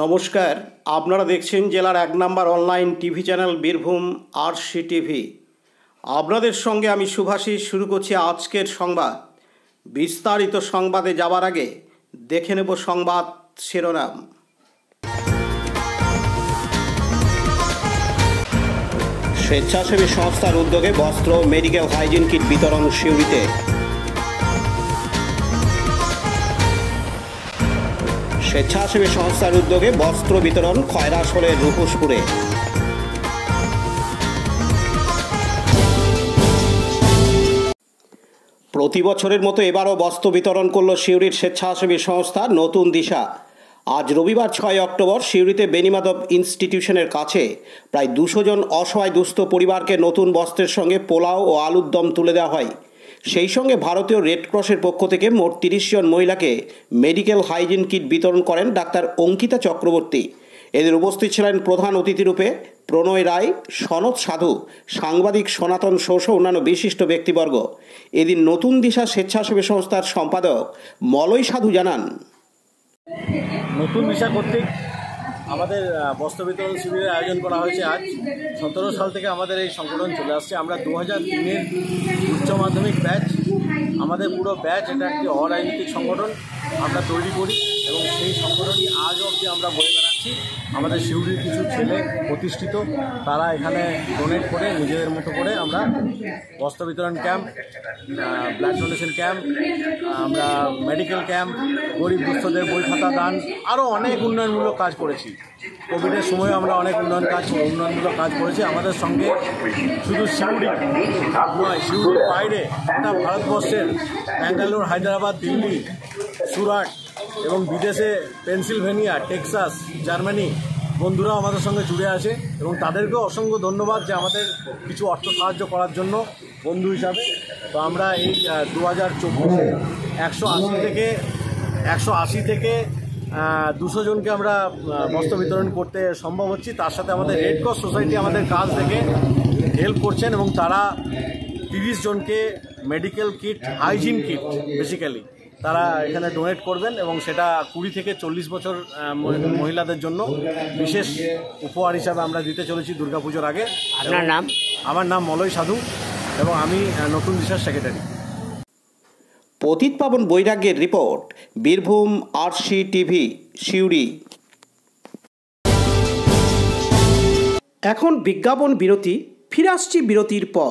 নমস্কার, আপনারা দেখছেন জেলার ১ নম্বর online TV channel Birbhum RC TV. আপনাদের সঙ্গে আমি শুভাশিস। শুরু করছি আজকের সংবাদ। বিস্তারিত সংবাদে যাওয়ার আগে দেখে নেব সংবাদ শিরোনাম। স্বেচ্ছাসেবী সংস্থার উদ্যোগে বস্ত্র মেডিকেল হাইজিন কিট বিতরণ সিউড়িতে। স্বেচ্ছাসেবী সংস্থার উদ্যোগে বস্ত্র বিতরণ খয়রাশোলের রূপসপুরে। প্রতি বছরের মতো এবারও বস্ত্র বিতরণ করল সিউড়ির স্বেচ্ছাসেবী সংস্থা নতুন দিশা। আজ রবিবার ৬ অক্টোবর সিউড়িতে বেনিমাধব ইনস্টিটিউশনের কাছে প্রায় ২০০ জন অসহায় দুস্থ পরিবারকে নতুন বস্ত্রের সঙ্গে পোলাও ও আলুর দম তুলে দেওয়া হয়। সেই সঙ্গে ভারতীয় রেড ক্রসের পক্ষ থেকে মোট ৩০ জন মহিলাকে মেডিকেল হাইজিন কিট বিতরণ করেন ডাক্তার অঙ্কিতা চক্রবর্তী। এদের উপস্থিত ছিলেন প্রধান অতিথিরূপে প্রণয় রায়, সনৎ সাধু, সাংবাদিক সনাতন সহ অন্যান্য বিশিষ্ট ব্যক্তিবর্গ। এদিন নতুন দিশা স্বেচ্ছাসেবী সংস্থার সম্পাদক মলয় সাধু জানান, নতুন দিশা কর্তৃক আমাদের বস্ত্র বিতরণ শিবিরের আয়োজন করা হয়েছে। আজ ১৭ সাল থেকে আমাদের এই সংগঠন চলে আসছে। আমরা 2003-এর উচ্চ মাধ্যমিক ব্যাচ। আমাদের পুরো ব্যাচ এটা একটি অরাজনৈতিক সংগঠন আমরা তৈরি করি এবং সেই সংগঠনই আজ অবধি আমরা বয়ে বেড়াচ্ছি। আমাদের সিউড়ির কিছু ছেলে প্রতিষ্ঠিত, তারা এখানে ডোনেট করে নিজেদের মতো করে আমরা বস্ত্র বিতরণ ক্যাম্প, ব্লাড ডোনেশন ক্যাম্প, আমরা মেডিকেল ক্যাম্প, গরিব দুস্থদের বই খাতা দান, আরও অনেক উন্নয়নমূলক কাজ করেছি। কোভিডের সময় আমরা অনেক উন্নয়নমূলক কাজ করেছি। আমাদের সঙ্গে শুধু সিউড়ি নয়, সিউড়ির বাইরে গোটা ভারতবর্ষের ব্যাঙ্গালোর, হায়দ্রাবাদ, দিল্লি, সুরাট এবং বিদেশে পেনসিলভেনিয়া, টেক্সাস, জার্মানি বন্ধুরাও আমাদের সঙ্গে জুড়ে আছে এবং তাদেরকেও অসংখ্য ধন্যবাদ যে আমাদের কিছু অর্থ সাহায্য করার জন্য বন্ধু হিসাবে। তো আমরা এই 2024-এ 180 থেকে 200 জনকে আমরা বস্ত্র বিতরণ করতে সম্ভব হচ্ছি। তার সাথে আমাদের রেড ক্রস সোসাইটি আমাদের কাজ থেকে হেল্প করছেন এবং তারা 30 জনকে medical kit, hygiene kit basically তারা এখানে ডোনেট করবেন এবং সেটা 20 থেকে 40 বছর মহিলাদের জন্য বিশেষ উপহার হিসাবে আমরা দিতে চলেছি দুর্গাপুজোর আগে। আপনার নাম? আমার নাম মলয় সাধু এবং আমি নতুন দিশার সেক্রেটারি। পতিত পাবন বৈরাগ্যের report, Birbhum RC TV, Suri. এখন বিজ্ঞাপন বিরতি, ফিরে আসছি বিরতির পর।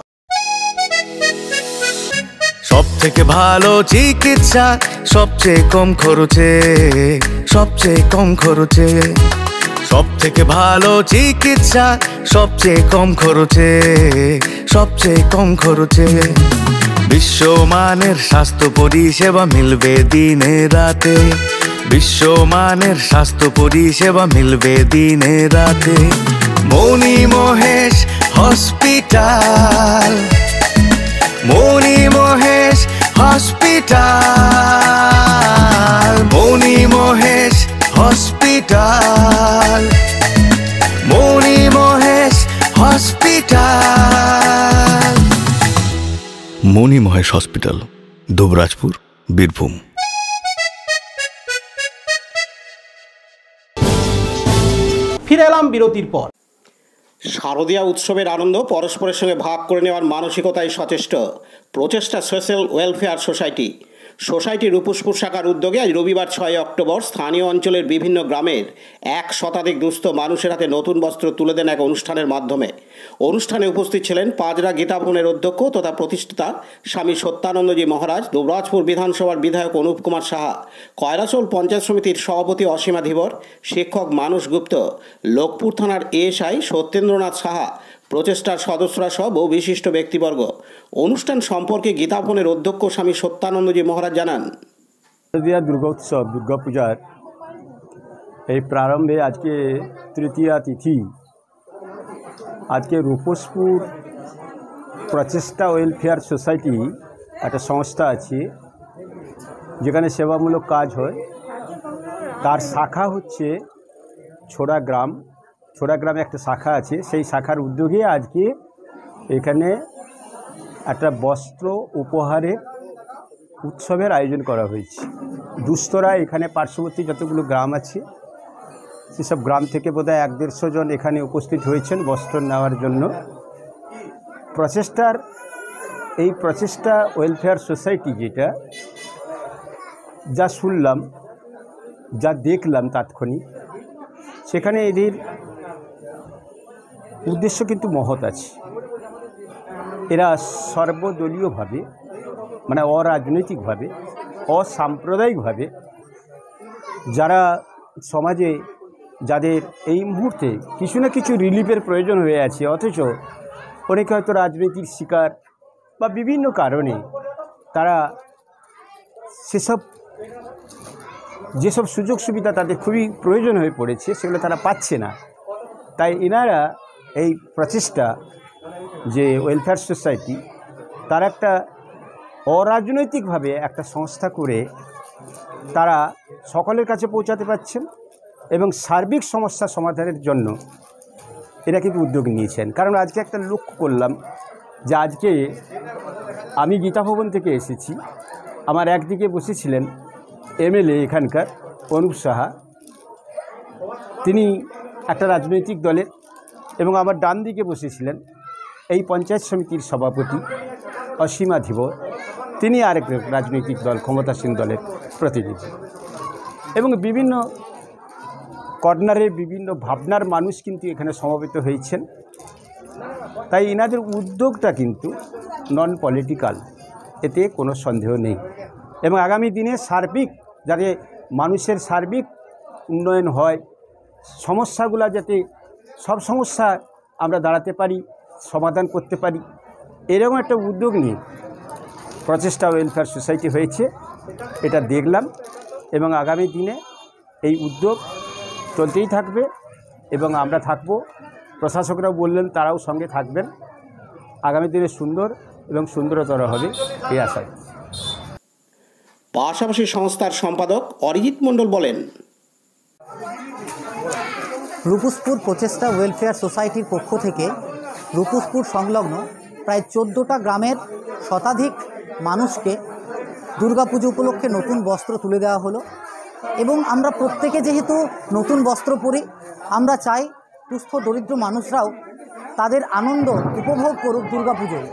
সব থেকে ভালো চিকিৎসা সবচেয়ে কম খরচে, সবচেয়ে কম খরচে। সব থেকে ভালো চিকিৎসা সবচেয়ে কম খরচে, সবচেয়ে কম খরচে। বিশ্বমানের স্বাস্থ্য পরিষেবা মিলবে দিনে রাতে, বিশ্বমানের স্বাস্থ্য পরিষেবা মিলবে দিনে রাতে। মণি মহেশ হসপিটাল, মণি মহেশ হসপিটাল, মণি মহেশ হসপিটাল, মণি মহেশ হসপিটাল। মণি মহেশ হসপিটাল, দুবরাজপুর, বীরভূম। ফিরে এলাম বিরতির পর। শারদীয়া উৎসবের আনন্দ পরস্পরের সঙ্গে ভাগ করে নেওয়ার মানসিকতায় সচেষ্ট প্রচেষ্টা সোশ্যাল ওয়েলফেয়ার সোসাইটির রূপসপুর শাখার উদ্যোগে আজ রবিবার ৬ অক্টোবর স্থানীয় অঞ্চলের বিভিন্ন গ্রামের ১ শতাধিক দুস্থ মানুষের হাতে নতুন বস্ত্র তুলে দেন এক অনুষ্ঠানের মাধ্যমে। অনুষ্ঠানে উপস্থিত ছিলেন পাজরা গীতাভবনের অধ্যক্ষ তথা প্রতিষ্ঠাতা স্বামী সত্যানন্দজি মহারাজ, দুবরাজপুর বিধানসভার বিধায়ক অনুপ কুমার সাহা, খয়রাশোল পঞ্চায়েত সমিতির সভাপতি অসীমা ধীবর, শিক্ষক মানুষ গুপ্ত, লোকপুর থানার এএসআই সত্যেন্দ্রনাথ সাহা, প্রচেষ্টার সদস্যরা সহ বহু বিশিষ্ট ব্যক্তিবর্গ। অনুষ্ঠান সম্পর্কে গীতাভবনের অধ্যক্ষ স্বামী সত্যানন্দজি মহারাজ জানান, শারদীয়া দুর্গোৎসব, দুর্গাপূজার এই প্রারম্ভে আজকে তৃতীয়া তিথি। আজকে রূপসপুর প্রচেষ্টা ওয়েলফেয়ার সোসাইটি একটা সংস্থা আছে যেখানে সেবামূলক কাজ হয়। তার শাখা হচ্ছে ছোড়াগ্রাম। ছোড়াগ্রামে একটা শাখা আছে, সেই শাখার উদ্যোগে আজকে এখানে একটা বস্ত্র উপহারের উৎসবের আয়োজন করা হয়েছে। দুস্থরা এখানে পার্শ্ববর্তী যতগুলো গ্রাম আছে সেসব গ্রাম থেকে বোধহয় 150 জন এখানে উপস্থিত হয়েছেন বস্ত্র নেওয়ার জন্য। প্রচেষ্টা ওয়েলফেয়ার সোসাইটি যেটা যা শুনলাম, যা দেখলাম তাৎক্ষণিক, সেখানে এদের উদ্দেশ্য কিন্তু মহৎ আছে। এরা সর্বদলীয়ভাবে, মানে অরাজনৈতিকভাবে, অসাম্প্রদায়িকভাবে যারা সমাজে, যাদের এই মুহূর্তে কিছু না কিছু রিলিফের প্রয়োজন হয়ে আছে, অথচ অনেকে হয়তো রাজনীতির শিকার বা বিভিন্ন কারণে তারা যেসব সুযোগ সুবিধা তাদের খুবই প্রয়োজন হয়ে পড়েছে সেগুলো তারা পাচ্ছে না। তাই এনারা এই প্রচেষ্টা যে ওয়েলফেয়ার সোসাইটি, তার একটা অরাজনৈতিকভাবে একটা সংস্থা করে তারা সকলের কাছে পৌঁছাতে পারছেন এবং সার্বিক সমস্যা সমাধানের জন্য এরা কিন্তু উদ্যোগ নিয়েছেন। কারণ আজকে একটা লক্ষ্য করলাম যে আজকে আমি গীতা ভবন থেকে এসেছি, আমার একদিকে বসেছিলেন এমএলএ এখানকার অনুপ সাহা, তিনি একটা রাজনৈতিক দলের, এবং আমার ডান দিকে বসেছিলেন এই পঞ্চায়েত সমিতির সভাপতি অসীমা ধীবর, তিনি আরেক রাজনৈতিক দল, ক্ষমতাসীন দলের প্রতিনিধি, এবং বিভিন্ন কর্নারের বিভিন্ন ভাবনার মানুষ কিন্তু এখানে সমবেত হয়েছেন। তাই এনাদের উদ্যোগটা কিন্তু নন পলিটিক্যাল, এতে কোনো সন্দেহ নেই। এবং আগামী দিনে সার্বিক, যাতে মানুষের সার্বিক উন্নয়ন হয়, সমস্যাগুলো যাতে সব সমস্যা আমরা দাঁড়াতে পারি, সমাধান করতে পারি, এরকম একটা উদ্যোগ নিয়ে প্রচেষ্টা ওয়েলফেয়ার সোসাইটি হয়েছে, এটা দেখলাম। এবং আগামী দিনে এই উদ্যোগ চলতেই থাকবে এবং আমরা থাকব। প্রশাসকরাও বললেন তারাও সঙ্গে থাকবেন। আগামী দিনে সুন্দর এবং সুন্দরতর হবে এই আশা। পাশাপাশি সংস্থার সম্পাদক অরিজিৎ মণ্ডল বলেন, রূপসপুর প্রচেষ্টা ওয়েলফেয়ার সোসাইটির পক্ষ থেকে রূপসপুর সংলগ্ন প্রায় 14টা গ্রামের শতাধিক মানুষকে দুর্গাপুজো উপলক্ষে নতুন বস্ত্র তুলে দেওয়া হলো। এবং আমরা প্রত্যেকে যেহেতু নতুন বস্ত্র পরি, আমরা চাই দুস্থ দরিদ্র মানুষরাও তাদের আনন্দ উপভোগ করুক দুর্গাপুজোয়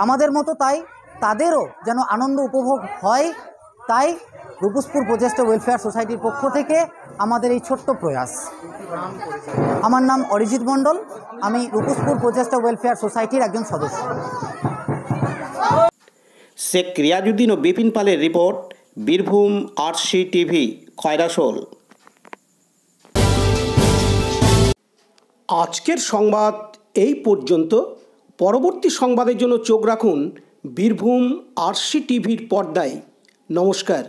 আমাদের মতো, তাই তাদেরও যেন আনন্দ উপভোগ হয়। তাই রূপসপুর প্রচেষ্টা ওয়েলফেয়ার সোসাইটির পক্ষ থেকে আমাদের এই ছোট্ট প্রয়াস। আমার নাম অরিজিৎ মণ্ডল, আমি রূপসপুর প্রচেষ্টা ওয়েলফেয়ার সোসাইটির একজন সদস্য। শেখ রিয়াজউদ্দিন ও বিপিন পালের report, Birbhum RC TV, Khoyrasol. আজকের সংবাদ এই পর্যন্ত। পরবর্তী সংবাদের জন্য চোখ রাখুন বীরভূম আরসি টিভির পর্দায়। নমস্কার।